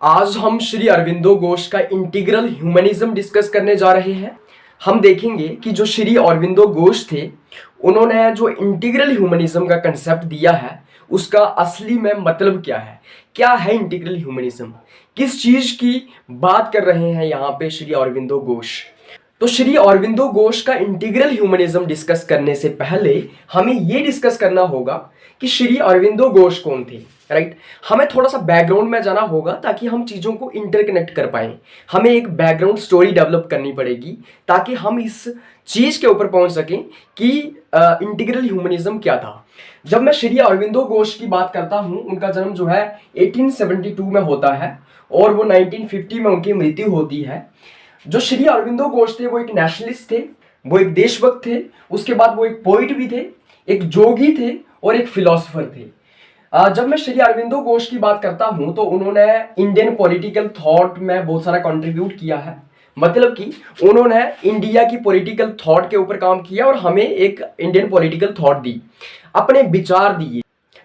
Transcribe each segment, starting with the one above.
आज हम श्री अरविंदो घोष का इंटीग्रल ह्यूमनिज्म डिस्कस करने जा रहे हैं। हम देखेंगे कि जो श्री अरविंदो घोष थे उन्होंने जो इंटीग्रल ह्यूमनिज्म का कंसेप्ट दिया है उसका असली में मतलब क्या है इंटीग्रल ह्यूमनिज्म, किस चीज की बात कर रहे हैं यहाँ पे श्री अरविंदो घोष। तो श्री अरविंदो घोष का इंटीग्रल ह्यूमनिज्म डिस्कस करने से पहले हमें ये डिस्कस करना होगा कि श्री अरविंदो घोष कौन थे, राइट। हमें थोड़ा सा बैकग्राउंड में जाना होगा ताकि हम चीज़ों को इंटरकनेक्ट कर पाएं। हमें एक बैकग्राउंड स्टोरी डेवलप करनी पड़ेगी ताकि हम इस चीज़ के ऊपर पहुंच सकें कि इंटीग्रल ह्यूमनिज्म क्या था। जब मैं श्री अरविंदो घोष की बात करता हूं, उनका जन्म जो है 1872 में होता है और वो 1950 में उनकी मृत्यु होती है। जो श्री अरविंदो घोष थे वो एक नेशनलिस्ट थे, वो एक देशभक्त थे, उसके बाद वो एक पोइट भी थे, एक जोगी थे और एक फिलोसोफर थे। जब मैं श्री अरविंदो घोष की बात करता हूं तो उन्होंने इंडियन पॉलिटिकल थॉट में बहुत सारा कंट्रीब्यूट किया है। मतलब कि उन्होंने इंडिया की पॉलिटिकल थॉट के ऊपर काम किया और हमें एक इंडियन पॉलिटिकल थॉट दी, अपने विचार दिए,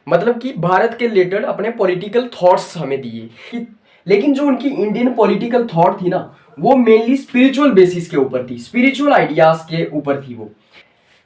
मतलब कि भारत के रिलेटेड अपने पॉलिटिकल थॉट्स हमें दिए। लेकिन जो उनकी इंडियन पॉलिटिकल थॉट थी ना, वो मेनली स्पिरिचुअल बेसिस के ऊपर थी, स्पिरिचुअल आइडियाज के ऊपर थी। वो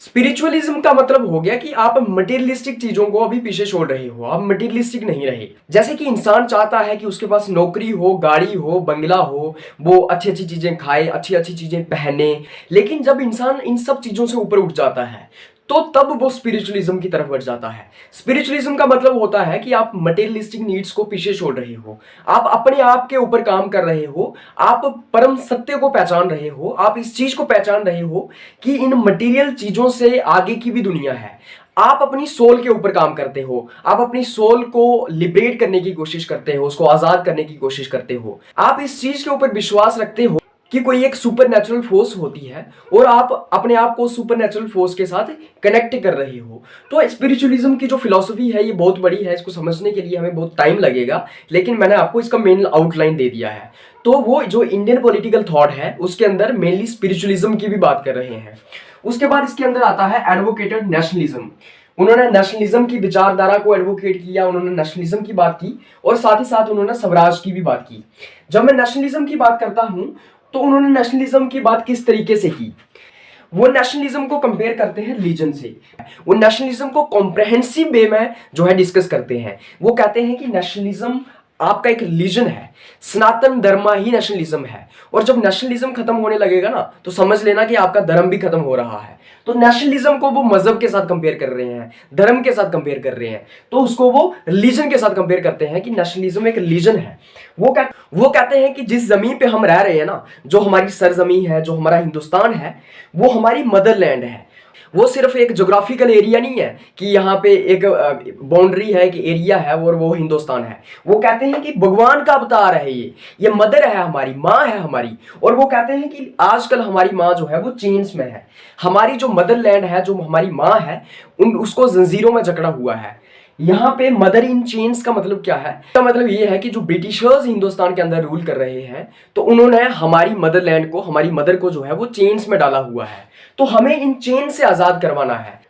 स्पिरिचुअलिज्म का मतलब हो गया कि आप मटेरियलिस्टिक चीजों को अभी पीछे छोड़ रहे हो, आप मटेरियलिस्टिक नहीं रहे। जैसे कि इंसान चाहता है कि उसके पास नौकरी हो, गाड़ी हो, बंगला हो, वो अच्छी अच्छी चीजें खाए, अच्छी अच्छी चीजें पहने। लेकिन जब इंसान इन सब चीजों से ऊपर उठ जाता है तो तब वो स्पिरिचुअलिज्म की तरफ बढ़ जाता है। स्पिरिचुअलिज्म का मतलब होता है कि आप मटेरियलिस्टिक नीड्स को पीछे छोड़ रहे हो, आप अपने आप के ऊपर काम कर रहे हो, आप परम सत्य को पहचान रहे हो, आप इस चीज को पहचान रहे हो कि इन मटेरियल चीजों से आगे की भी दुनिया है। आप अपनी सोल के ऊपर काम करते हो, आप अपनी सोल को लिबरेट करने की कोशिश करते हो, उसको आजाद करने की कोशिश करते हो। आप इस चीज के ऊपर विश्वास रखते हो कि कोई एक सुपर नेचुरल फोर्स होती है और आप अपने आप को सुपर नेचुरल फोर्स के साथ कनेक्ट कर रहे हो। तो स्पिरिचुअलिज्म की जो फिलॉसफी है ये बहुत बड़ी है, इसको समझने के लिए हमें बहुत टाइम लगेगा, लेकिन मैंने आपको इसका मेन आउटलाइन दे दिया है। तो वो जो इंडियन पॉलिटिकल थॉट है उसके अंदर मेनली स्पिरिचुअलिज्म की भी बात कर रहे हैं। उसके बाद इसके अंदर आता है एडवोकेटेड नेशनलिज्म। उन्होंने नेशनलिज्म की विचारधारा को एडवोकेट किया, उन्होंने नेशनलिज्म की बात की और साथ ही साथ उन्होंने स्वराज की भी बात की। जब मैं नेशनलिज्म की बात करता हूं तो उन्होंने नेशनलिज्म की बात किस तरीके से की, वो नेशनलिज्म को कंपेयर करते हैं रिलीजन से। वो नेशनलिज्म को कॉम्प्रहेंसिव वे में जो है डिस्कस करते हैं। वो कहते हैं कि नेशनलिज्म आपका एक रिलीजन है, सनातन धर्म ही नेशनलिज्म है, और जब नेशनलिज्म खत्म होने लगेगा ना तो समझ लेना कि आपका धर्म भी खत्म हो रहा है। तो नेशनलिज्म को वो मजहब के साथ कंपेयर कर रहे हैं, धर्म के साथ कंपेयर कर रहे हैं, तो उसको वो रिलीजन के साथ कंपेयर करते हैं कि नेशनलिज्म एक रिलीजन है। वो कहते हैं कि जिस जमीन पे हम रह रहे हैं ना, जो हमारी सरजमी है, जो हमारा हिंदुस्तान है, वो हमारी मदरलैंड है। वो सिर्फ एक ज्योग्राफिकल एरिया नहीं है कि यहाँ पे एक बाउंड्री है, एक एरिया है और वो हिंदुस्तान है। वो कहते हैं कि भगवान का अवतार है, ये मदर है हमारी, माँ है हमारी। और वो कहते हैं कि आजकल हमारी माँ जो है वो चेन्स में है, हमारी जो मदरलैंड है, जो हमारी माँ है, उसको जंजीरों में जकड़ा हुआ है। यहाँ पे मदर इन चेन्स का मतलब क्या है? इसका मतलब ये है कि जो ब्रिटिशर्स हिंदुस्तान के अंदर रूल कर रहे हैं तो उन्होंने हमारी मदरलैंड को, हमारी मदर को जो है वो चेन्स में डाला हुआ है। तो हमें इन चेन से आजाद करवाना है।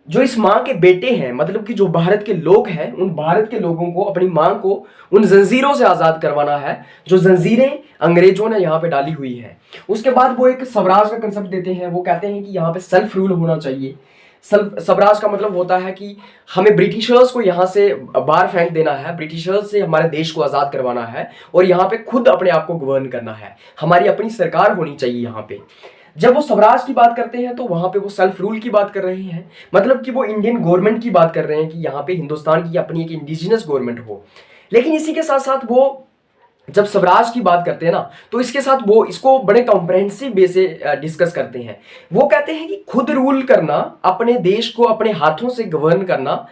जो इस माँ के बेटे हैं, मतलब कि जो भारत के लोग हैं, उन भारत के लोगों को, अपनी माँ को उन जंजीरों से आजाद करवाना है जो जंजीरें अंग्रेजों ने यहाँ पे डाली हुई है। उसके बाद वो एक स्वराज का कंसेप्ट देते हैं। वो कहते हैं कि यहाँ पे सेल्फ रूल होना चाहिए। स्वराज का मतलब होता है कि हमें ब्रिटिशर्स को यहाँ से बाहर फेंक देना है, ब्रिटिशर्स से हमारे देश को आज़ाद करवाना है और यहाँ पे खुद अपने आप को गवर्न करना है, हमारी अपनी सरकार होनी चाहिए यहाँ पे। जब वो स्वराज की बात करते हैं तो वहां पे वो सेल्फ रूल की बात कर रहे हैं, मतलब कि वो इंडियन गवर्नमेंट की बात कर रहे हैं कि यहाँ पे हिंदुस्तान की अपनी एक इंडिजिनस गवर्नमेंट हो। लेकिन इसी के साथ साथ वो जब स्वराज की बात करते हैं ना तो इसके साथ वो इसको बड़े कॉम्प्रहेंसिव वे से डिस्कस करते हैं। वो कहते हैं कि खुद रूल करना, अपने देश को अपने हाथों से गवर्न करना,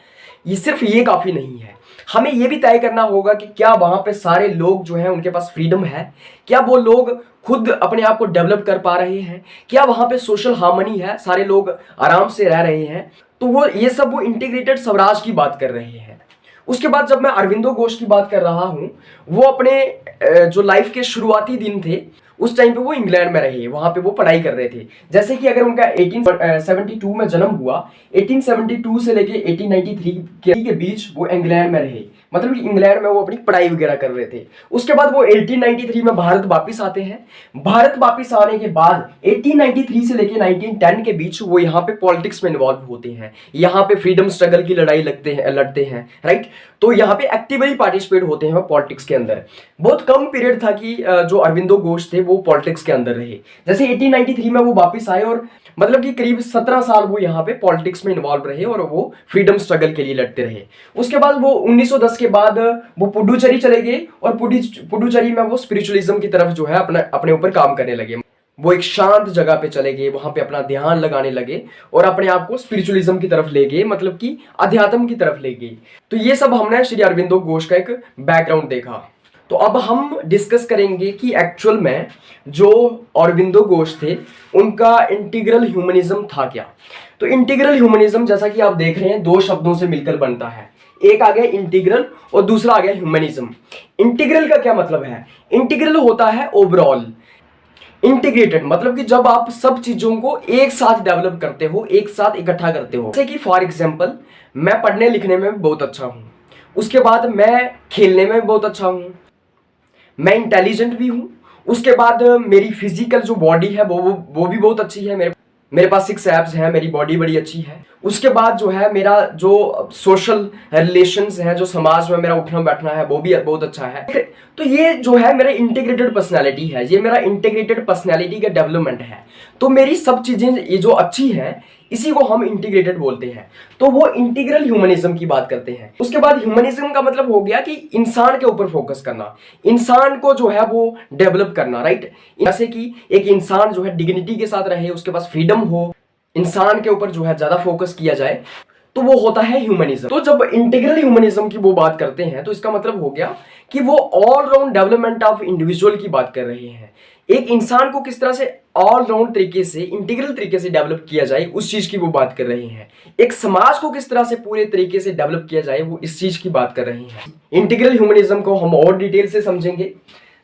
ये सिर्फ ये काफी नहीं है। हमें ये भी तय करना होगा कि क्या वहां पे सारे लोग जो हैं उनके पास फ्रीडम है, क्या वो लोग खुद अपने आप को डेवलप कर पा रहे हैं, क्या वहां पे सोशल हार्मनी है, सारे लोग आराम से रह रहे हैं। तो वो ये सब वो इंटीग्रेटेड स्वराज की बात कर रहे हैं। उसके बाद जब मैं अरविंदो घोष की बात कर रहा हूं, वो अपने जो लाइफ के शुरुआती दिन थे उस टाइम पे वो इंग्लैंड में रहे, वहां पे वो पढ़ाई कर रहे थे। जैसे कि अगर उनका 1872 में जन्म हुआ, 1872 से लेके 1893 के बीच वो इंग्लैंड में रहे, मतलब कि इंग्लैंड में वो अपनी पढ़ाई वगैरह कर रहे थे। उसके बाद वो 1893 में भारत वापिस आते हैं। भारत वापिस आने के बाद 1893 से लेके 1910 के बीच वो यहाँ पे पॉलिटिक्स में इन्वॉल्व होते हैं, यहाँ पे फ्रीडम स्ट्रगल की लड़ाई लड़ते हैं, राइट। तो यहाँ पे एक्टिवली पार्टिसिपेट होते हैं पॉलिटिक्स के अंदर। बहुत कम पीरियड था कि जो अरविंदो घोष थे वो पॉलिटिक्स के अंदर रहे। जैसे 1893 में वो वापिस आए और मतलब कि करीब 17 साल वो यहाँ पे पॉलिटिक्स में इन्वॉल्व रहे और वो फ्रीडम स्ट्रगल के लिए लड़ते रहे। उसके बाद वो 1910 के बाद वो पुडुचेरी चले गए और पुडुचेरी में वो स्पिरिचुअलिज्म की तरफ जो है अपने ऊपर काम करने लगे। वो एक शांत जगह पे चले गए, वहां पे अपना ध्यान लगाने लगे और अपने आप को स्पिरिचुअलिज्म की तरफ ले गए, मतलब कि अध्यात्म की तरफ ले गए। तो ये सब हमने श्री अरविंदो घोष का एक बैकग्राउंड देखा। तो अब हम डिस्कस करेंगे कि एक्चुअल में जो अरविंदो घोष थे उनका इंटीग्रल ह्यूमनिज्म था क्या। तो इंटीग्रल ह्यूमनिज्म जैसा कि आप देख रहे हैं दो शब्दों से मिलकर बनता है, एक आ गया इंटीग्रल और दूसरा आ गया ह्यूमनिज्म। इंटीग्रल का क्या मतलब है? इंटीग्रल होता है ओवरऑल, इंटीग्रेटेड मतलब कि जब आप सब चीजों को एक साथ डेवलप करते हो, एक साथ इकट्ठा करते हो। जैसे कि फॉर एग्जांपल मैं पढ़ने लिखने में बहुत अच्छा हूं, उसके बाद मैं खेलने में बहुत अच्छा हूं, मैं इंटेलिजेंट भी हूं, उसके बाद मेरी फिजिकल जो बॉडी है वो भी बहुत अच्छी है, मेरे पास 6 एब्स हैं, मेरी बॉडी बड़ी अच्छी है। उसके बाद जो है मेरा जो सोशल रिलेशंस है, जो समाज में मेरा उठना बैठना है वो भी बहुत अच्छा है। तो ये जो है मेरा इंटीग्रेटेड पर्सनैलिटी है, ये मेरा इंटीग्रेटेड पर्सनैलिटी का डेवलपमेंट है। तो मेरी सब चीजें ये जो अच्छी हैं इसी को हम इंटीग्रेटेड बोलते हैं। तो वो इंटीग्रल ह्यूमनिज्म की बात करते हैं। उसके बाद ह्यूमनिज्म का मतलब हो गया कि इंसान के ऊपर फोकस करना, इंसान को जो है वो डेवलप करना, राइट। जैसे कि एक इंसान जो है डिग्निटी के साथ रहे, उसके पास फ्रीडम हो, इंसान के ऊपर जो है ज्यादा फोकस किया जाए, तो वो होता है ह्यूमनिज्म। तो जब इंटीग्रल ह्यूमनिज्म की वो बात करते हैं तो इसका मतलब हो गया कि वो all round development of individual की बात कर रहे हैं। एक इंसान को किस तरह से ऑल राउंड तरीके से, इंटीग्रल तरीके से डेवलप किया जाए उस चीज की वो बात कर रहे हैं। एक समाज को किस तरह से पूरे तरीके से डेवलप किया जाए वो इस चीज की बात कर रहे हैं। इंटीग्रल ह्यूमनिज्म को हम और डिटेल से समझेंगे।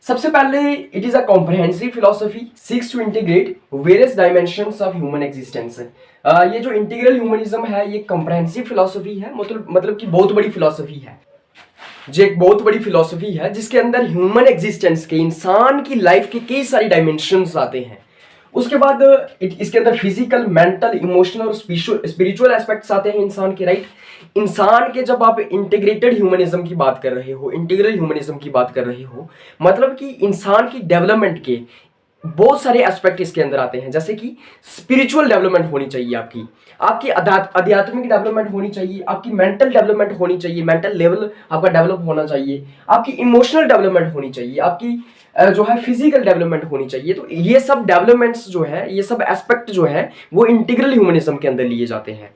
सबसे पहले it is a comprehensive philosophy seeks to integrate various dimensions of human existence. ये जो इंटीग्रल ह्यूमनिज्म है ये कॉम्प्रहेंसिव फिलॉसफी है, मतलब कि बहुत बड़ी फिलॉसफी है, जो एक बहुत बड़ी फिलॉसफी है जिसके अंदर ह्यूमन एग्जिस्टेंस के, इंसान की लाइफ के कई सारी डायमेंशंस आते हैं। उसके बाद इसके अंदर फिजिकल, मेंटल, इमोशनल और स्पिरिचुअल एस्पेक्ट्स आते हैं इंसान के, राइट। इंसान के जब आप इंटीग्रेटेड ह्यूमनिज्म की बात कर रहे हो, इंटीग्रल ह्यूमनिज्म की बात कर रहे हो, मतलब कि इंसान की डेवलपमेंट के बहुत सारे एस्पेक्ट इसके अंदर आते हैं। जैसे कि स्पिरिचुअल डेवलपमेंट होनी चाहिए, आपकी आध्यात्मिक डेवलपमेंट होनी चाहिए, आपकी मेंटल डेवलपमेंट होनी चाहिए, मेंटल लेवल आपका डेवलप होना चाहिए, आपकी इमोशनल डेवलपमेंट होनी चाहिए, आपकी जो है फिजिकल डेवलपमेंट होनी चाहिए। तो ये सब डेवलपमेंट्स जो है, ये सब एस्पेक्ट जो है वो इंटीग्रल ह्यूमनिज्म के अंदर लिए जाते हैं।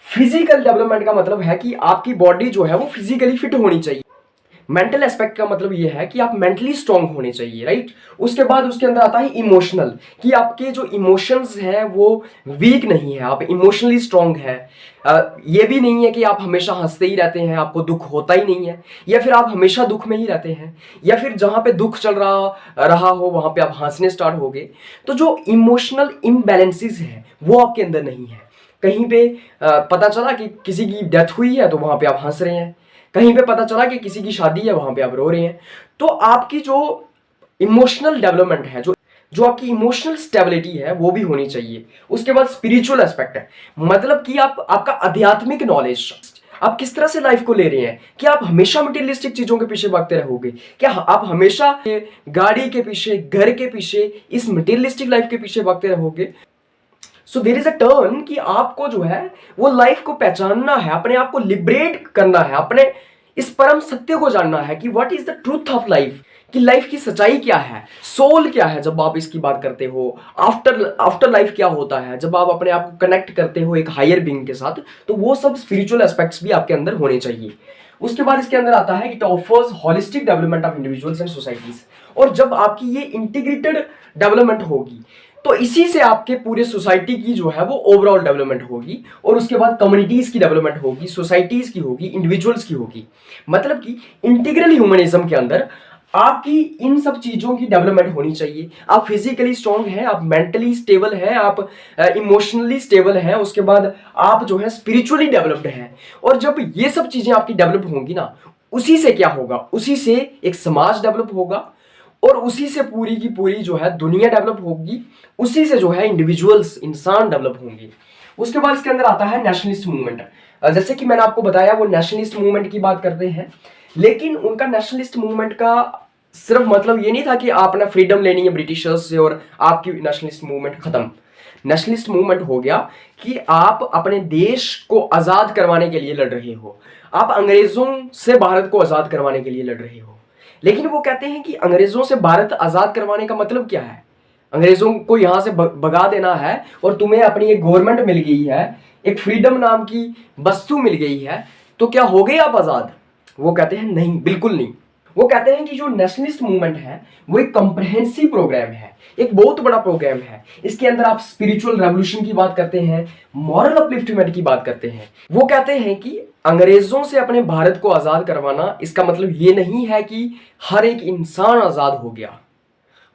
फिजिकल डेवलपमेंट का मतलब है कि आपकी बॉडी जो है वो फिजिकली फिट होनी चाहिए। मेंटल एस्पेक्ट का मतलब ये है कि आप मेंटली स्ट्रांग होने चाहिए, राइट। उसके बाद उसके अंदर आता है इमोशनल, कि आपके जो इमोशंस हैं वो वीक नहीं है, आप इमोशनली स्ट्रांग है। ये भी नहीं है कि आप हमेशा हंसते ही रहते हैं, आपको दुख होता ही नहीं है, या फिर आप हमेशा दुख में ही रहते हैं, या फिर जहां पे दुख चल रहा हो वहां पे आप हंसने स्टार्ट हो गए। तो जो इमोशनल इम्बैलेंसेस है वो आपके अंदर नहीं है। कहीं पे पता चला कि किसी की डेथ हुई है तो वहां पे आप हंस रहे हैं, कहीं पे पता चला कि किसी की शादी है वहां पे आप रो रहे हैं। तो आपकी जो इमोशनल डेवलपमेंट है, जो आपकी इमोशनल स्टेबिलिटी है वो भी होनी चाहिए। उसके बाद स्पिरिचुअल एस्पेक्ट है, मतलब कि आपका आध्यात्मिक नॉलेज, आप किस तरह से लाइफ को ले रहे हैं। कि आप हमेशा मटेरियलिस्टिक चीजों के पीछे भागते रहोगे, क्या आप हमेशा गाड़ी के पीछे, घर के पीछे, इस मटेरियलिस्टिक लाइफ के पीछे भागते रहोगे। So there is a turn कि आपको जो है वो लाइफ को पहचानना है, अपने आप को लिबरेट करना है, अपने इस परम सत्य को जानना है कि what is the truth of life, कि लाइफ की सच्चाई क्या है, सोल क्या है जब आप इसकी बात करते हो, आफ्टर लाइफ क्या होता है जब आप अपने आप को कनेक्ट करते हो एक हायर बीइंग के साथ। तो वो सब स्पिरिचुअल एस्पेक्ट्स भी आपके अंदर होने चाहिए। उसके बाद इसके अंदर आता है it offers holistic development of individuals and societies. और जब आपकी ये इंटीग्रेटेड डेवलपमेंट होगी तो इसी से आपके पूरे सोसाइटी की जो है वो ओवरऑल डेवलपमेंट होगी, और उसके बाद कम्युनिटीज की डेवलपमेंट होगी, सोसाइटीज की होगी, इंडिविजुअल्स की होगी। मतलब कि इंटीग्रल ह्यूमनिज्म के अंदर आपकी इन सब चीजों की डेवलपमेंट होनी चाहिए। आप फिजिकली स्ट्रांग हैं, आप मेंटली स्टेबल हैं, आप इमोशनली स्टेबल हैं, उसके बाद आप जो है स्पिरिचुअली डेवलप्ड हैं। और जब ये सब चीजें आपकी डेवलप होंगी ना, उसी से क्या होगा, उसी से एक समाज डेवलप होगा और उसी से पूरी की पूरी जो है दुनिया डेवलप होगी, उसी से जो है इंडिविजुअल्स, इंसान डेवलप होंगे। उसके बाद इसके अंदर आता है नेशनलिस्ट मूवमेंट। जैसे कि मैंने आपको बताया वो नेशनलिस्ट मूवमेंट की बात करते हैं, लेकिन उनका नेशनलिस्ट मूवमेंट का सिर्फ मतलब ये नहीं था कि आपने फ्रीडम लेनी है ब्रिटिशर्स से और आपकी नेशनलिस्ट मूवमेंट खत्म। नेशनलिस्ट मूवमेंट हो गया कि आप अपने देश को आजाद करवाने के लिए लड़ रहे हो, आप अंग्रेजों से भारत को आजाद करवाने के लिए लड़ रहे हो। लेकिन वो कहते हैं कि अंग्रेजों से भारत आजाद करवाने का मतलब क्या है, अंग्रेजों को यहां से भगा देना है और तुम्हें अपनी एक गवर्नमेंट मिल गई है, एक फ्रीडम नाम की वस्तु मिल गई है, तो क्या हो गए आप आजाद? वो कहते हैं नहीं, बिल्कुल नहीं। वो कहते हैं कि जो नेशनलिस्ट मूवमेंट है वो एक कॉम्प्रहेंसिव प्रोग्राम है, एक बहुत बड़ा प्रोग्राम है। इसके अंदर आप स्पिरिचुअल रेवोल्यूशन की बात करते हैं, मॉरल अपलिफ्टमेंट की बात करते हैं। वो कहते हैं कि अंग्रेजों से अपने भारत को आजाद करवाना, इसका मतलब ये नहीं है कि हर एक इंसान आजाद हो गया।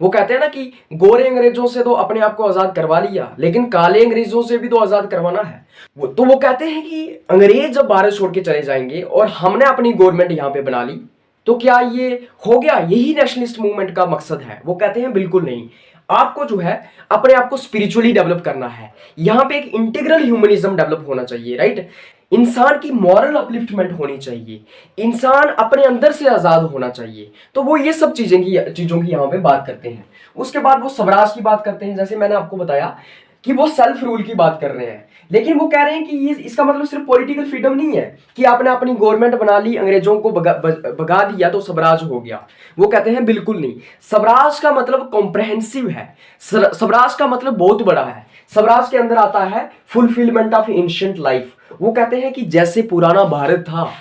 वो कहते हैं ना कि गोरे अंग्रेजों से तो अपने आप को आजाद करवा लिया, लेकिन काले अंग्रेजों से भी तो आजाद करवाना है। वो कहते हैं कि अंग्रेज जब भारत छोड़ के चले जाएंगे और हमने अपनी गवर्नमेंट यहाँ पे बना ली, तो क्या ये हो गया? यही नेशनलिस्ट मूवमेंट का मकसद है? वो कहते हैं बिल्कुल नहीं। आपको जो है अपने आप को स्पिरिचुअली डेवलप करना है, यहाँ पे एक इंटीग्रल ह्यूमनिज्म डेवलप होना चाहिए, राइट। इंसान की मॉरल अपलिफ्टमेंट होनी चाहिए, इंसान अपने अंदर से आजाद होना चाहिए। तो वो ये सब चीजों की यहाँ पे बात करते हैं। उसके बाद वो स्वराज की बात करते हैं। जैसे मैंने आपको बताया कि वो सेल्फ रूल की बात कर रहे हैं, लेकिन वो कह रहे हैं कि ये इसका मतलब सिर्फ पॉलिटिकल फ्रीडम नहीं है कि आपने अपनी गवर्नमेंट बना ली, अंग्रेजों को भगा दिया तो स्वराज हो गया। वो कहते हैं बिल्कुल नहीं। स्वराज का मतलब कॉम्प्रहेंसिव है, स्वराज का मतलब बहुत बड़ा है। स्वराज के अंदर आता है फुलफिलमेंट ऑफ एंशिएंट लाइफ। वो कहते हैं कि जैसे पुराना भारत था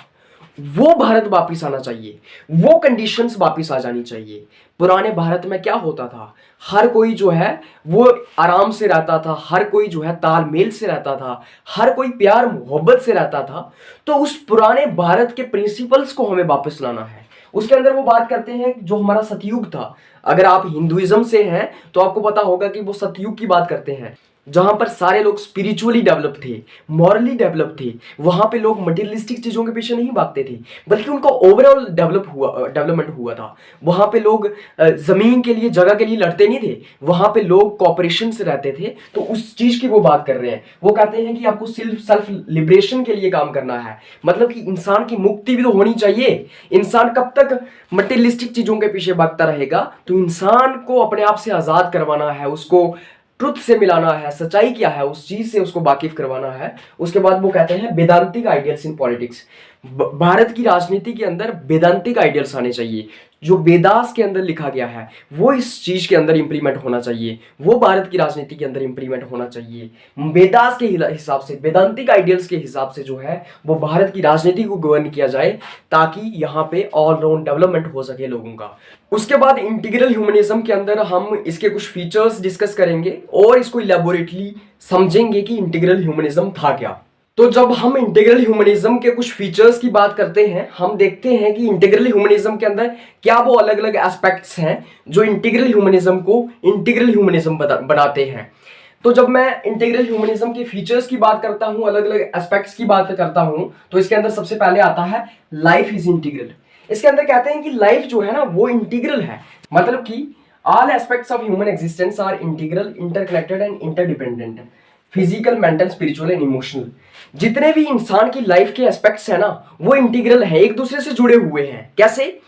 वो भारत वापिस आना चाहिए, वो कंडीशंस वापिस आ जानी चाहिए। पुराने भारत में क्या होता था, हर कोई जो है वो आराम से रहता था, हर कोई जो है तालमेल से रहता था, हर कोई प्यार मोहब्बत से रहता था। तो उस पुराने भारत के प्रिंसिपल्स को हमें वापस लाना है। उसके अंदर वो बात करते हैं जो हमारा सतयुग था। अगर आप हिंदुइज्म से हैं तो आपको पता होगा कि वो सतयुग की बात करते हैं, जहां पर सारे लोग स्पिरिचुअली डेवलप थे, मॉरली डेवलप थे। वहां पे लोग मटेरियलिस्टिक चीजों के पीछे नहीं भागते थे, बल्कि उनका ओवरऑल डेवलपमेंट हुआ था। वहां पे लोग जमीन के लिए, जगह के लिए लड़ते नहीं थे, वहां पे लोग कॉपरेशन से रहते थे। तो उस चीज की वो बात कर रहे हैं। वो कहते हैं कि आपको सेल्फ लिबरेशन के लिए काम करना है, मतलब कि इंसान की मुक्ति भी तो होनी चाहिए। इंसान कब तक मटेरियलिस्टिक चीजों के पीछे भागता रहेगा? तो इंसान को अपने आप से आजाद करवाना है, उसको ट्रुथ से मिलाना है, सच्चाई क्या है उस चीज से उसको वाकिफ करवाना है। उसके बाद वो कहते हैं वेदांतिक आइडियल्स इन पॉलिटिक्स। भारत की राजनीति के अंदर वेदांतिक आइडियल्स आने चाहिए। जो वेदास के अंदर लिखा गया है वो इस चीज के अंदर इंप्लीमेंट होना चाहिए, वो भारत की राजनीति के अंदर इंप्लीमेंट होना चाहिए। वेदास के हिसाब से, वेदांतिक आइडियल्स के हिसाब से जो है वो भारत की राजनीति को गवर्न किया जाए, ताकि यहाँ पे ऑलराउंड डेवलपमेंट हो सके लोगों का। उसके बाद इंटीग्रल ह्यूमनिज्म के अंदर हम इसके कुछ फीचर्स डिस्कस करेंगे और इसको इलेबोरेटली समझेंगे कि इंटीग्रल ह्यूमनिज्म था क्या। तो जब हम इंटीग्रल ह्यूमनिज्म के कुछ फीचर्स की बात करते हैं, हम देखते हैं कि इंटीग्रल ह्यूमनिज्म के अंदर क्या वो अलग अलग एस्पेक्ट्स हैं जो इंटीग्रल ह्यूमनिज्म को इंटीग्रल ह्यूमनिज्म बनाते हैं। तो जब मैं इंटीग्रल ह्यूमनिज्म के फीचर्स की बात करता हूं, अलग अलग एस्पेक्ट्स की बात करता हूं, तो इसके अंदर सबसे पहले आता है लाइफ इज इंटीग्रल। इसके अंदर कहते हैं कि लाइफ जो है ना वो इंटीग्रल है, मतलब कि all aspects of human existence are integral, interconnected and interdependent, physical, mental, spiritual and emotional. जितने भी इंसान की लाइफ के एस्पेक्ट्स है ना वो इंटीग्रल है, एक दूसरे से जुड़े हुए हैं। कैसे?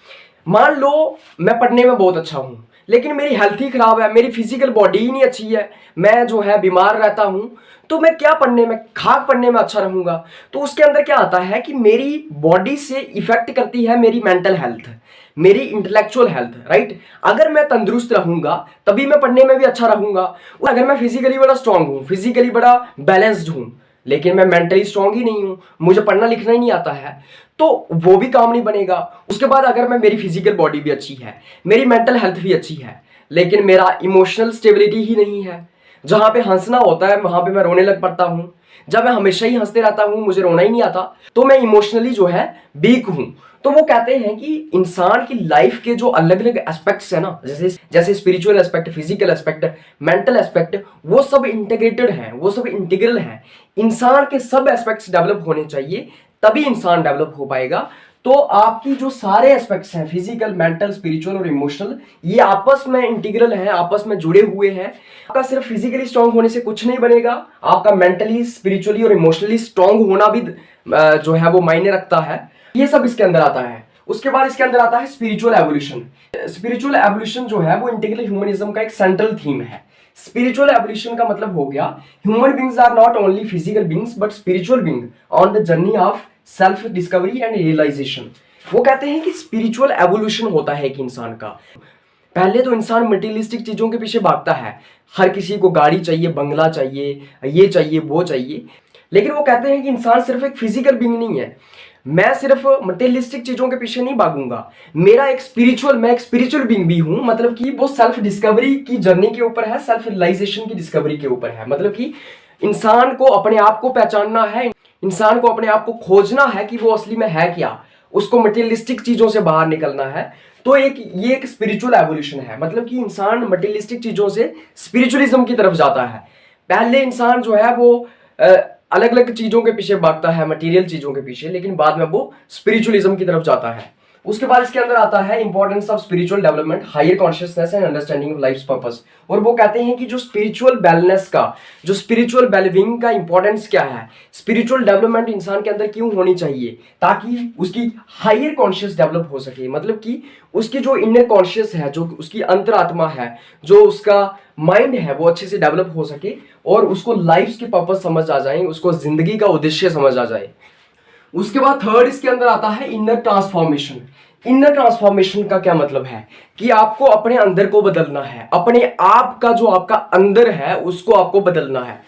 मान लो मैं पढ़ने में बहुत अच्छा हूं, लेकिन मेरी हेल्थ ही खराब है, मेरी फिजिकल बॉडी ही नहीं अच्छी है, मैं जो है बीमार रहता हूं, तो मैं क्या पढ़ने में, खाक पढ़ने में अच्छा रहूंगा? तो उसके अंदर क्या आता है कि मेरी बॉडी से इफेक्ट करती है मेरी मेंटल हेल्थ, मेरी इंटेलेक्चुअल हेल्थ, राइट। अगर मैं तंदुरुस्त रहूंगा तभी मैं पढ़ने में भी अच्छा रहूंगा। अगर मैं फिजिकली बड़ा स्ट्रांग हूं, फिजिकली बड़ा बैलेंस्ड हूं, लेकिन मैं मेंटली स्ट्रांग ही नहीं हूं, मुझे पढ़ना लिखना ही नहीं आता है, तो वो भी काम नहीं बनेगा। उसके बाद अगर मैं, मेरी फिजिकल बॉडी भी अच्छी है, मेरी मेंटल हेल्थ भी अच्छी है, लेकिन मेरा इमोशनल स्टेबिलिटी ही नहीं है, जहां पे हंसना होता है वहां पे मैं रोने लग पड़ता हूं, जब मैं हमेशा ही हंसते रहता हूं, मुझे रोना ही नहीं आता, तो मैं इमोशनली जो है वीक हूं। तो वो कहते हैं कि इंसान की लाइफ के जो अलग अलग एस्पेक्ट्स है ना, जैसे spiritual aspect, physical aspect, mental aspect, वो सब इंटीग्रेटेड हैं, वो सब इंटीग्रल हैं। इंसान के सब एस्पेक्ट्स डेवलप होने चाहिए, तभी इंसान डेवलप हो पाएगा। तो आपकी जो सारे एस्पेक्ट्स हैं, फिजिकल, मेंटल, स्पिरिचुअल और इमोशनल, ये आपस में इंटीग्रल हैं, आपस में जुड़े हुए हैं। आपका सिर्फ फिजिकली स्ट्रांग होने से कुछ नहीं बनेगा, आपका मेंटली, स्पिरिचुअली और इमोशनली स्ट्रांग होना भी जो है वो मायने रखता है। ये सब इसके अंदर आता है। उसके बाद इसके अंदर आता है स्पिरिचुअल एवोल्यूशन। स्पिरिचुअल एवोल्यूशन जो है वो इंटीग्रल ह्यूमनिज्म का एक सेंट्रल थीम है। स्पिरिचुअल एवोल्यूशन का मतलब हो गया human beings are not only physical beings but spiritual being on the journey of self discovery and realisation. वो कहते हैं कि स्पिरिचुअल एवोल्यूशन होता है एक इंसान का। पहले तो इंसान मटेरियलिस्टिक चीजों के पीछे भागता है, हर किसी को गाड़ी चाहिए, बंगला चाहिए, ये चाहिए, वो चाहिए। लेकिन वो कहते हैं कि इंसान सिर्फ एक फिजिकल बीइंग नहीं है। मैं सिर्फ मटेरियलिस्टिक चीजों के पीछे नहीं भागूंगा, मैं एक स्पिरिचुअल बीइंग भी हूं। मतलब कि वो सेल्फ डिस्कवरी की जर्नी के ऊपर है, सेल्फ रियलाइजेशन की डिस्कवरी के ऊपर है। मतलब कि इंसान को अपने आप को पहचानना है, इंसान को अपने आप को खोजना है कि वो असली में है क्या, उसको मटेरियलिस्टिक चीजों से बाहर निकलना है। तो ये एक स्पिरिचुअल एवोल्यूशन है। मतलब कि इंसान मटेरियलिस्टिक चीजों से स्पिरिचुअलिज्म की तरफ जाता है। पहले इंसान जो है वो अलग अलग चीजों के पीछे भागता है, मटेरियल चीजों के पीछे, लेकिन बाद में वो स्पिरिचुअलिज्म की तरफ जाता है। उसके बाद इसके अंदर आता है importance of spiritual development, higher consciousness and understanding of life purpose. और वो कहते हैं कि जो स्पिरिचुअल बैलेंस का, जो स्पिरिचुअल वेलबींग का इंपॉर्टेंस क्या है, स्पिरिचुअल डेवलपमेंट इंसान के अंदर क्यों होनी चाहिए, ताकि उसकी हायर कॉन्शियस डेवलप हो सके। मतलब कि उसकी जो इनर कॉन्शियस है, जो उसकी अंतरात्मा है, जो उसका माइंड है, वो अच्छे से डेवलप हो सके और उसको लाइफ के पर्पस समझ आ जाए, उसको जिंदगी का उद्देश्य समझ आ जाए। उसके बाद थर्ड इसके अंदर आता है इनर ट्रांसफॉर्मेशन। इनर ट्रांसफॉर्मेशन का क्या मतलब है कि आपको अपने अंदर को बदलना है, अपने आप का जो आपका अंदर है उसको आपको बदलना है।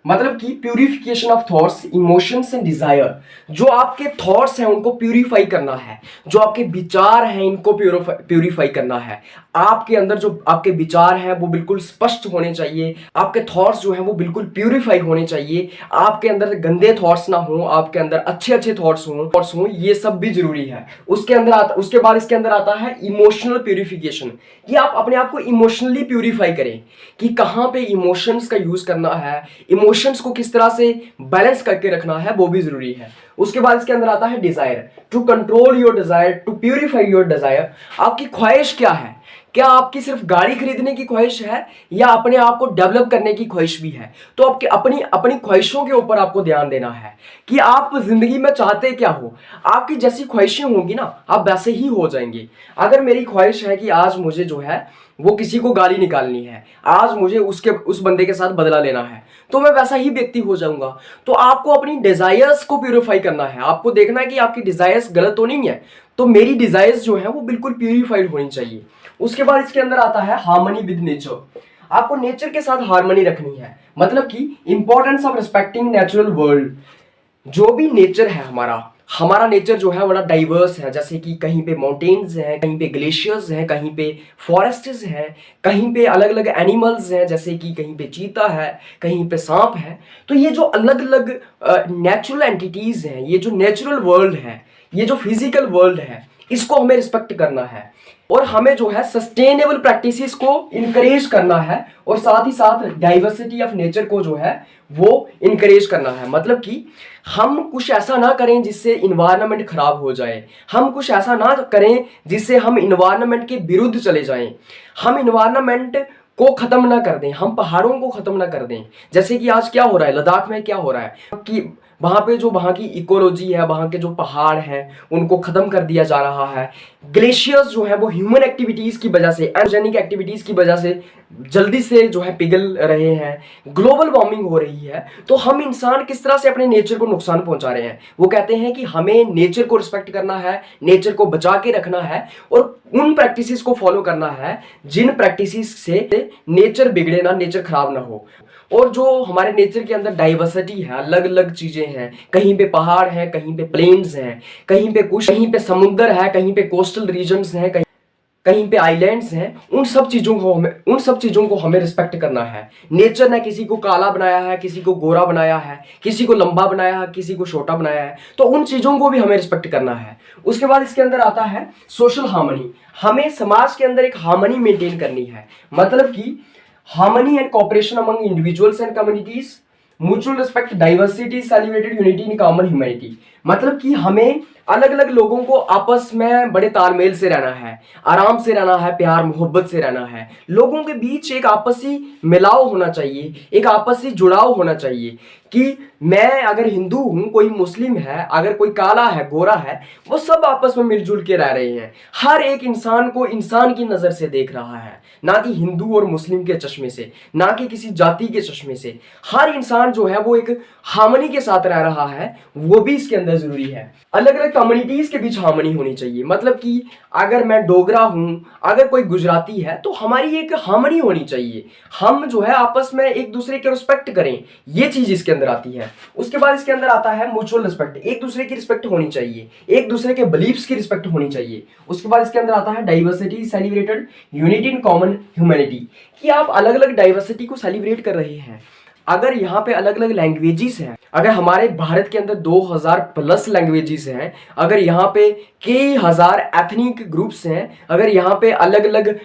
मतलब कि purification of thoughts, emotions and desire. जो आपके थॉट्स हैं उनको प्यूरिफाई करना है, जो आपके विचार हैं इनको प्यूरिफाई करना है। आपके अंदर जो आपके विचार हैं वो बिल्कुल स्पष्ट होने चाहिए, आपके थॉट्स जो हैं वो बिल्कुल प्यूरिफाई होने चाहिए। आपके अंदर गंदे थॉट्स ना हो, आपके अंदर अच्छे अच्छे थॉट्स हों, ये सब भी जरूरी है। उसके बाद इसके अंदर आता है इमोशनल प्यूरिफिकेशन, कि आप अपने आप को इमोशनली प्यूरिफाई करें, कि कहाँ पे इमोशंस का यूज करना है, इमोशंस को किस तरह से बैलेंस करके रखना है, वो भी जरूरी है। उसके बाद इसके अंदर आता है desire, to control your desire, to purify your desire. आपकी ख्वाहिश क्या है? क्या आपकी सिर्फ गाड़ी खरीदने की ख्वाहिश है या अपने आप को डेवलप करने की ख्वाहिश भी है? तो आपकी अपनी अपनी ख्वाहिशों के ऊपर आपको ध्यान देना है कि आप जिंदगी में चाहते क्या हो। आपकी जैसी ख्वाहिशें होंगी ना, आप वैसे ही हो जाएंगे। अगर मेरी ख्वाहिश है कि आज मुझे जो है वो किसी को गाली निकालनी है, आज मुझे उस बंदे के साथ बदला लेना है, तो मैं वैसा ही व्यक्ति हो जाऊंगा। तो आपको अपनी डिजायर्स को प्यूरिफाई करना है, आपको देखना है कि आपकी डिजायर्स गलत तो नहीं है, तो मेरी डिजायर्स जो है वो बिल्कुल प्यूरिफाइड होनी चाहिए। उसके बाद इसके अंदर आता है हार्मनी विद नेचर। आपको नेचर के साथ हार्मनी रखनी है। मतलब कि importance of respecting natural world. जो भी नेचर है हमारा नेचर जो है बड़ा डाइवर्स है। जैसे कि कहीं पे माउंटेन्स हैं, कहीं पे ग्लेशियर्स हैं, कहीं पे फॉरेस्ट्स हैं, कहीं पे अलग अलग एनिमल्स हैं, जैसे कि कहीं पे चीता है, कहीं पे सांप है। तो ये जो अलग अलग नेचुरल एंटिटीज हैं, ये जो नेचुरल वर्ल्ड है, ये जो फिजिकल वर्ल्ड है, इसको हमें रिस्पेक्ट करना है और हमें जो है सस्टेनेबल प्रैक्टिसेस को इनकरेज करना है और साथ ही साथ डाइवर्सिटी ऑफ नेचर को जो है वो इनकरेज करना है। मतलब कि हम कुछ ऐसा ना करें जिससे इन्वायरमेंट खराब हो जाए, हम कुछ ऐसा ना करें जिससे हम इन्वायरमेंट के विरुद्ध चले जाएं, हम इन्वायरमेंट को खत्म ना कर दें, हम पहाड़ों को खत्म ना कर दें। जैसे कि आज क्या हो रहा है, लद्दाख में क्या हो रहा है कि वहाँ पे जो वहाँ की इकोलॉजी है, वहाँ के जो पहाड़ हैं उनको ख़त्म कर दिया जा रहा है। ग्लेशियर्स जो है वो ह्यूमन एक्टिविटीज़ की वजह से, एनर्जेनिक एक्टिविटीज़ की वजह से जल्दी से जो है पिघल रहे हैं, ग्लोबल वार्मिंग हो रही है। तो हम इंसान किस तरह से अपने नेचर को नुकसान पहुंचा रहे हैं। वो कहते हैं कि हमें नेचर को रिस्पेक्ट करना है, नेचर को बचा के रखना है और उन प्रैक्टिसेस को फॉलो करना है जिन प्रैक्टिसेस से नेचर बिगड़े ना, नेचर खराब ना हो। और जो हमारे नेचर के अंदर डाइवर्सिटी है, अलग अलग चीजें हैं, कहीं पे पहाड़ है, कहीं पे प्लेन्स हैं, कहीं पे समुद्र है, कहीं पे कोस्टल रीजन्स हैं, कहीं पे आइलैंड्स हैं। उन सब चीजों को हमें रिस्पेक्ट करना है। नेचर ने किसी को काला बनाया है, किसी को गोरा बनाया है, किसी को लंबा बनाया है, किसी को छोटा बनाया है, तो उन चीजों को भी हमें रिस्पेक्ट करना है। उसके बाद इसके अंदर आता है सोशल हार्मनी। हमें समाज के अंदर एक हार्मनी मेंटेन करनी है। मतलब कि harmony and cooperation among individuals and communities, mutual respect, diversity, celebrated unity in common humanity। मतलब कि हमें अलग अलग लोगों को आपस में बड़े तालमेल से रहना है, आराम से रहना है, प्यार मोहब्बत से रहना है। लोगों के बीच एक आपसी मिलाव होना चाहिए, एक आपसी जुड़ाव होना चाहिए कि मैं अगर हिंदू हूं, कोई मुस्लिम है, अगर कोई काला है, गोरा है, वो सब आपस में मिलजुल के रह रहे हैं। हर एक इंसान को इंसान की नजर से देख रहा है, ना कि हिंदू और मुस्लिम के चश्मे से, ना कि किसी जाति के चश्मे से। हर इंसान जो है वो एक हार्मनी के साथ रह रहा है, वो भी इसके अंदर जरूरी है। अलग अलग कम्युनिटीज के बीच हार्मनी होनी चाहिए। मतलब कि अगर मैं डोगरा हूं, अगर कोई गुजराती है, तो हमारी एक हार्मनी होनी चाहिए। हम जो है आपस में एक दूसरे के रिस्पेक्ट करें, ये चीज इसके अंदर आती है। उसके बाद इसके अंदर आता है म्यूचुअल रिस्पेक्ट, एक दूसरे की रिस्पेक्ट होनी चाहिए, एक दूसरे के बिलीफ्स की रिस्पेक्ट होनी चाहिए। उसके बाद इसके अंदर आता है diversity celebrated, unity in common humanity, कि आप अलग अलग डाइवर्सिटी को सेलिब्रेट कर रहे हैं। अगर यहाँ पे अलग अलग लैंग्वेजेस हैं, अगर हमारे भारत के अंदर 2000 प्लस लैंग्वेजेस हैं, अगर यहाँ पे कई हजार एथनिक ग्रुप्स हैं, अगर यहाँ पे अलग अलग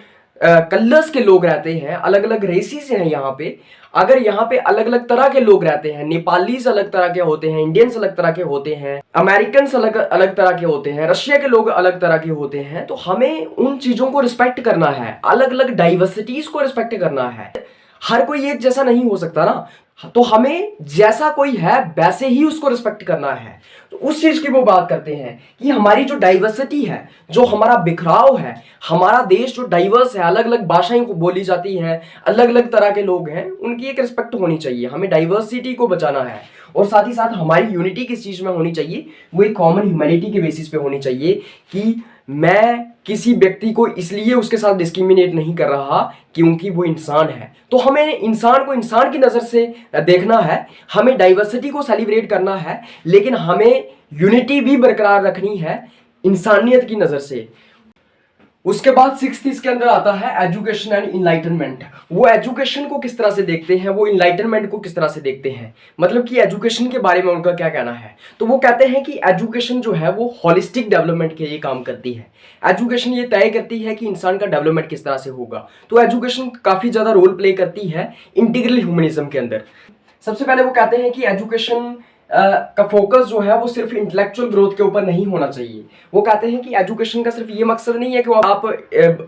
कलर्स के लोग रहते हैं, अलग अलग रेसिस हैं यहाँ पे, अगर यहाँ पे अलग अलग तरह के लोग रहते हैं, नेपालीज अलग तरह के होते हैं, इंडियंस अलग तरह के होते हैं, अमेरिकन अलग अलग तरह के होते हैं, रशिया के लोग अलग तरह के होते हैं, तो हमें उन चीजों को रिस्पेक्ट करना है, अलग अलग डाइवर्सिटीज को रिस्पेक्ट करना है। हर कोई एक जैसा नहीं हो सकता ना, तो हमें जैसा कोई है वैसे ही उसको रिस्पेक्ट करना है। तो उस चीज की वो बात करते हैं कि हमारी जो डाइवर्सिटी है, जो हमारा बिखराव है, हमारा देश जो डाइवर्स है, अलग अलग भाषाएं को बोली जाती हैं, अलग अलग तरह के लोग हैं, उनकी एक रिस्पेक्ट होनी चाहिए। हमें डाइवर्सिटी को बचाना है और साथ ही साथ हमारी यूनिटी किस चीज में होनी चाहिए, वो एक कॉमन ह्यूमैनिटी के बेसिस पे होनी चाहिए कि मैं किसी व्यक्ति को इसलिए उसके साथ डिस्क्रिमिनेट नहीं कर रहा क्योंकि वो इंसान है। तो हमें इंसान को इंसान की नज़र से देखना है, हमें डाइवर्सिटी को सेलिब्रेट करना है, लेकिन हमें यूनिटी भी बरकरार रखनी है इंसानियत की नज़र से। उसके बाद सिक्स्थ इसके अंदर आता है एजुकेशन एंड इनलाइटनमेंट। वो एजुकेशन को किस तरह से देखते हैं, वो इनलाइटनमेंट को किस तरह से देखते हैं, मतलब कि एजुकेशन के बारे में उनका क्या कहना है। तो वो कहते हैं कि एजुकेशन जो है वो होलिस्टिक डेवलपमेंट के लिए काम करती है। एजुकेशन ये तय करती है कि इंसान का डेवलपमेंट किस तरह से होगा। तो एजुकेशन काफ़ी ज़्यादा रोल प्ले करती है इंटीग्रल ह्यूमनिज्म के अंदर। सबसे पहले वो कहते हैं कि एजुकेशन का फोकस जो है वो सिर्फ इंटेलेक्चुअल ग्रोथ के ऊपर नहीं होना चाहिए। वो कहते हैं कि एजुकेशन का सिर्फ ये मकसद नहीं है कि आप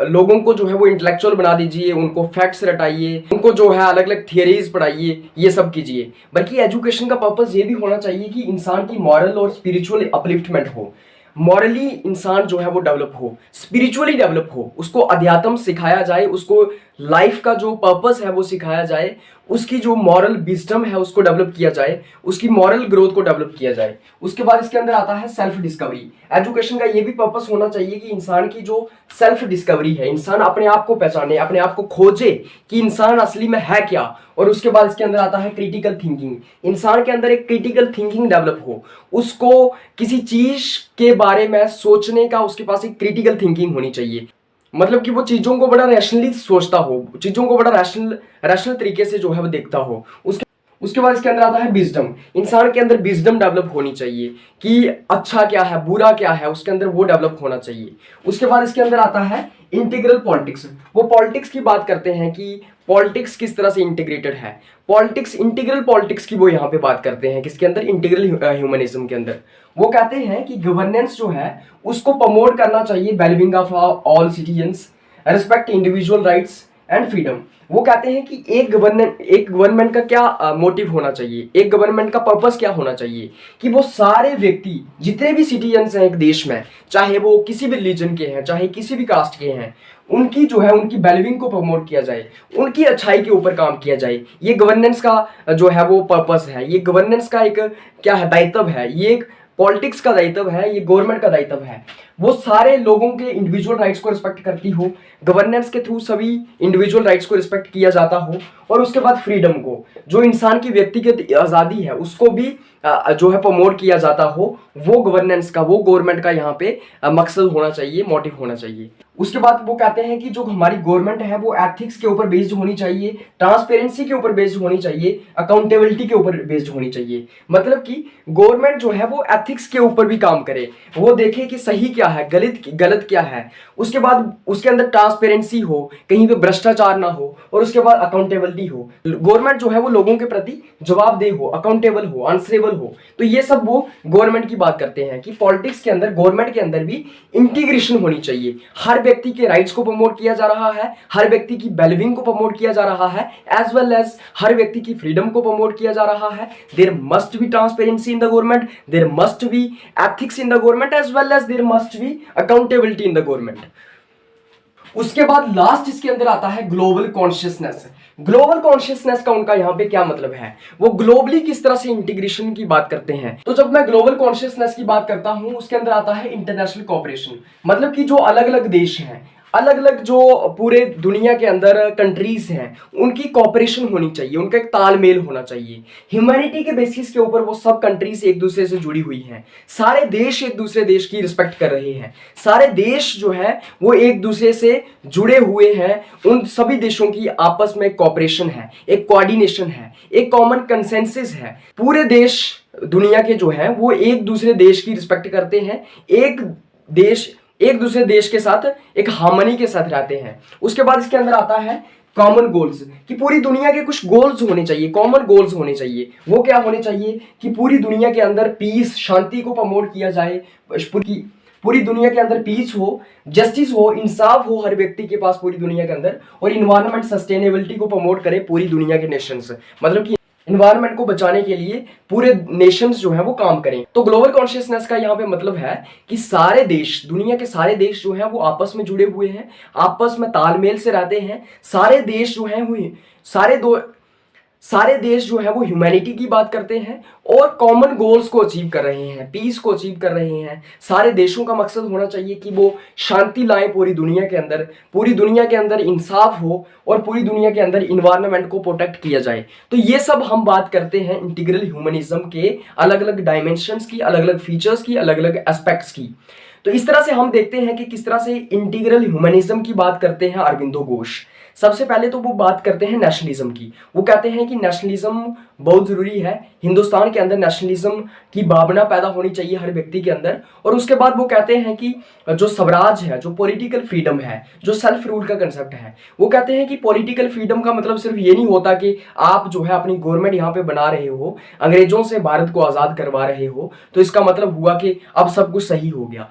लोगों को जो है वो इंटेलेक्चुअल बना दीजिए, उनको फैक्ट्स रटाइए, उनको जो है अलग अलग थियरीज पढ़ाइए, ये सब कीजिए, बल्कि एजुकेशन का पर्पस ये भी होना चाहिए कि इंसान की मॉरल और स्पिरिचुअल अपलिफ्टमेंट हो। मॉरली इंसान जो है वो डेवलप हो, स्पिरिचुअली डेवलप हो, उसको अध्यात्म सिखाया जाए, उसको लाइफ का जो पर्पस है वो सिखाया जाए, उसकी जो मॉरल विजडम है उसको डेवलप किया जाए, उसकी मॉरल ग्रोथ को डेवलप किया जाए। उसके बाद इसके अंदर आता है सेल्फ डिस्कवरी। एजुकेशन का ये भी पर्पस होना चाहिए कि इंसान की जो सेल्फ डिस्कवरी है, इंसान अपने आप को पहचाने, अपने आप को खोजे कि इंसान असली में है क्या। और उसके बाद इसके अंदर आता है क्रिटिकल थिंकिंग। इंसान के अंदर एक क्रिटिकल थिंकिंग डेवलप हो, उसको किसी चीज के बारे में सोचने का उसके पास एक क्रिटिकल थिंकिंग होनी चाहिए। मतलब कि वो चीज़ों को बड़ा रैशनली सोचता हो, चीज़ों को बड़ा रैशनल तरीके से जो है वो देखता हो। उसके बाद इसके अंदर आता है विजडम। इंसान के अंदर विजडम डेवलप होनी चाहिए कि अच्छा क्या है, बुरा क्या है, उसके अंदर वो डेवलप होना चाहिए। उसके बाद इसके अंदर आता है इंटीग्रल पॉलिटिक्स। वो पॉलिटिक्स की बात करते हैं कि पॉलिटिक्स किस तरह से इंटीग्रेटेड है। पॉलिटिक्स, इंटीग्रल पॉलिटिक्स की वो यहाँ पे बात करते हैं, किसके अंदर, इंटीग्रल ह्यूमनिज्म के अंदर। वो कहते हैं कि गवर्नेंस जो है उसको प्रमोट करना चाहिए wellbeing of all citizens, respect individual rights and freedom. वो कहते हैं कि एक गवर्नमेंट का क्या मोटिव होना चाहिए, एक गवर्नमेंट का पर्पस क्या होना चाहिए, कि वो सारे व्यक्ति जितने भी सिटीजन्स हैं एक देश में, चाहे वो किसी भी रिलीजन के हैं, चाहे किसी भी कास्ट के हैं, उनकी जो है उनकी वेलबींग को प्रमोट किया जाए, उनकी अच्छाई के ऊपर काम किया जाए। ये गवर्नेंस का जो है वो पर्पस है, ये गवर्नेंस का एक क्या है, दायित्व है, ये एक पॉलिटिक्स का दायित्व है, ये गवर्नमेंट का दायित्व है। वो सारे लोगों के इंडिविजुअल राइट्स को रिस्पेक्ट करती हो, गवर्नेंस के थ्रू सभी इंडिविजुअल राइट्स को रिस्पेक्ट किया जाता हो। और उसके बाद फ्रीडम को, जो इंसान की व्यक्तिगत आज़ादी है उसको भी जो है प्रमोट किया जाता हो, वो गवर्नेंस का, वो गवर्नमेंट का यहाँ पे मकसद होना चाहिए, मोटिव होना चाहिए। उसके बाद वो कहते हैं कि जो हमारी गवर्नमेंट है वो एथिक्स के ऊपर बेस्ड होनी चाहिए, ट्रांसपेरेंसी के ऊपर बेस्ड होनी चाहिए, अकाउंटेबिलिटी के ऊपर बेस्ड होनी चाहिए। मतलब कि गवर्नमेंट जो है वो एथिक्स के ऊपर भी काम करे, वो देखे कि सही क्या है, गलत क्या है। उसके बाद उसके अंदर ट्रांसपेरेंसी हो, कहीं पे भ्रष्टाचार ना हो, और उसके बाद अकाउंटेबिलिटी अकाउंटेबिलिटी हो, गवर्नमेंट जो है वो लोगों के प्रति जवाबदेह हो, अकाउंटेबल हो, आंसरेबल हो। तो ये सब वो गवर्नमेंट की बात करते हैं कि पॉलिटिक्स के अंदर, गवर्नमेंट के अंदर भी इंटीग्रेशन होनी चाहिए। हर व्यक्ति के राइट्स को प्रमोट किया जा रहा है, हर व्यक्ति की वेलबींग को प्रमोट किया जा रहा है, एज वेल एज हर व्यक्ति की फ्रीडम को प्रमोट किया जा रहा है। There must be transparency in the government, there must be ethics in the government, as well as there must be accountability in the government. उसके बाद लास्ट इसके अंदर आता है ग्लोबल कॉन्शियसनेस। ग्लोबल कॉन्शियसनेस का उनका यहाँ पे क्या मतलब है, वो ग्लोबली किस तरह से इंटीग्रेशन की बात करते हैं। तो जब मैं ग्लोबल कॉन्शियसनेस की बात करता हूं, उसके अंदर आता है इंटरनेशनल कोऑपरेशन। मतलब कि जो अलग अलग देश हैं, अलग अलग जो पूरे दुनिया के अंदर कंट्रीज हैं, उनकी कोऑपरेशन होनी चाहिए, उनका एक तालमेल होना चाहिए। ह्यूमैनिटी के बेसिस के ऊपर वो सब कंट्रीज एक दूसरे से जुड़ी हुई हैं। सारे देश एक दूसरे देश की रिस्पेक्ट कर रहे हैं, सारे देश जो है वो एक दूसरे से जुड़े हुए हैं। उन सभी देशों की आपस में कोऑपरेशन है, एक कोऑर्डिनेशन है, एक कॉमन कंसेंसस है। पूरे देश दुनिया के जो है वो एक दूसरे देश की रिस्पेक्ट करते हैं, एक दूसरे देश के साथ एक हार्मनी के साथ रहते हैं। उसके बाद इसके अंदर आता है कॉमन गोल्स, कि पूरी दुनिया के कुछ गोल्स होने चाहिए, कॉमन गोल्स होने चाहिए। वो क्या होने चाहिए कि पूरी दुनिया के अंदर पीस, शांति को प्रमोट किया जाए, पूरी दुनिया के अंदर पीस हो, जस्टिस हो, इंसाफ हो हर व्यक्ति के पास पूरी दुनिया के अंदर, और इन्वायरमेंट सस्टेनेबिलिटी को प्रमोट करे पूरी दुनिया के नेशंस। मतलब कि इन्वायरमेंट को बचाने के लिए पूरे नेशंस जो है वो काम करें। तो ग्लोबल कॉन्शियसनेस का यहाँ पे मतलब है कि सारे देश, दुनिया के सारे देश जो है वो आपस में जुड़े हुए हैं, आपस में तालमेल से रहते हैं। सारे देश जो है वो सारे देश जो है वो ह्यूमैनिटी की बात करते हैं और कॉमन गोल्स को अचीव कर रहे हैं, पीस को अचीव कर रहे हैं। सारे देशों का मकसद होना चाहिए कि वो शांति लाएं पूरी दुनिया के अंदर, पूरी दुनिया के अंदर इंसाफ हो और पूरी दुनिया के अंदर इन्वायरमेंट को प्रोटेक्ट किया जाए। तो ये सब हम बात करते हैं इंटीग्रल ह्यूमनिज्म के अलग अलग डायमेंशंस की, अलग अलग फीचर्स की, अलग अलग एस्पेक्ट्स की। तो इस तरह से हम देखते हैं कि किस तरह से इंटीग्रल ह्यूमनिज्म की बात करते हैं अरविंदो घोष। सबसे पहले तो वो बात करते हैं नेशनलिज्म की। वो कहते हैं कि नेशनलिज्म बहुत जरूरी है, हिंदुस्तान के अंदर नेशनलिज्म की भावना पैदा होनी चाहिए हर व्यक्ति के अंदर। और उसके बाद वो कहते हैं कि जो स्वराज है, जो पॉलिटिकल फ्रीडम है, जो सेल्फ रूल का कंसेप्ट है, वो कहते हैं कि पॉलिटिकल फ्रीडम का मतलब सिर्फ ये नहीं होता कि आप जो है अपनी गवर्नमेंट यहाँ पे बना रहे हो, अंग्रेजों से भारत को आजाद करवा रहे हो, तो इसका मतलब हुआ कि अब सब कुछ सही हो गया।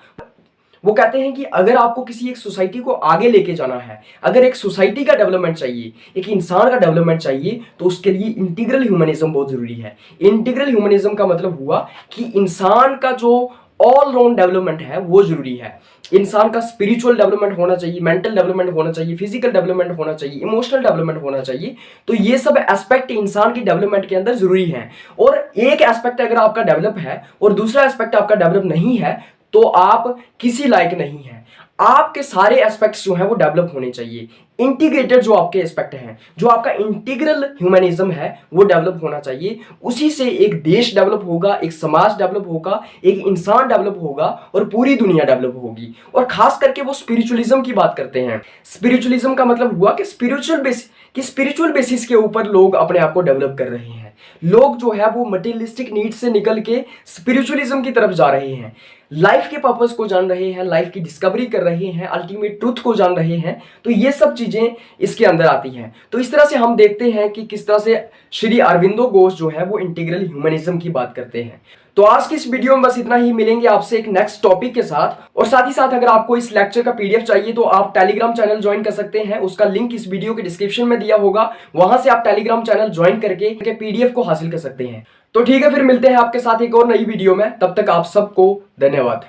वो कहते हैं कि अगर आपको किसी एक सोसाइटी को आगे लेके जाना है, अगर एक सोसाइटी का डेवलपमेंट चाहिए, एक इंसान का डेवलपमेंट चाहिए, तो उसके लिए इंटीग्रल ह्यूमनिज्म बहुत जरूरी है। इंटीग्रल ह्यूमनिज्म का मतलब हुआ कि इंसान का जो ऑल राउंड डेवलपमेंट है वो जरूरी है। इंसान का स्पिरिचुअल डेवलपमेंट होना चाहिए, मेंटल डेवलपमेंट होना चाहिए, फिजिकल डेवलपमेंट होना चाहिए, इमोशनल डेवलपमेंट होना चाहिए। तो ये सब एस्पेक्ट इंसान की डेवलपमेंट के अंदर जरूरी है। और एक एस्पेक्ट अगर आपका डेवलप है और दूसरा एस्पेक्ट आपका डेवलप नहीं है, तो आप किसी लायक नहीं हैं। आपके सारे एस्पेक्ट्स जो हैं वो डेवलप होने चाहिए। इंटीग्रेटेड जो आपके एस्पेक्ट हैं, जो आपका इंटीग्रल ह्यूमनिज्म है, वो डेवलप होना चाहिए। उसी से एक देश डेवलप होगा, एक समाज डेवलप होगा, एक इंसान डेवलप होगा और पूरी दुनिया डेवलप होगी। और खास करके वो स्पिरिचुअलिज्म की बात करते हैं। स्पिरिचुअलिज्म का मतलब हुआ कि स्पिरिचुअल बेसिस के ऊपर लोग अपने आप को डेवलप कर रहे हैं। लोग जो है वो मटेरियलिस्टिक नीड से निकल के स्पिरिचुअलिज्म की तरफ जा रहे हैं, लाइफ के पर्पस को जान रहे हैं, लाइफ की डिस्कवरी कर रहे हैं, अल्टीमेट ट्रुथ को जान रहे हैं। तो ये सब चीजें इसके अंदर आती हैं। तो इस तरह से हम देखते हैं कि किस तरह से श्री अरविंदो घोष जो है वो इंटीग्रल ह्यूमनिज्म की बात करते हैं। तो आज की इस वीडियो में बस इतना ही। मिलेंगे आपसे एक नेक्स्ट टॉपिक के साथ। और साथ ही साथ अगर आपको इस लेक्चर का पीडीएफ चाहिए तो आप टेलीग्राम चैनल ज्वाइन कर सकते हैं। उसका लिंक इस वीडियो के डिस्क्रिप्शन में दिया होगा, वहां से आप टेलीग्राम चैनल ज्वाइन करके पीडीएफ को हासिल कर सकते हैं। तो ठीक है, फिर मिलते हैं आपके साथ एक और नई वीडियो में। तब तक आप सबको धन्यवाद।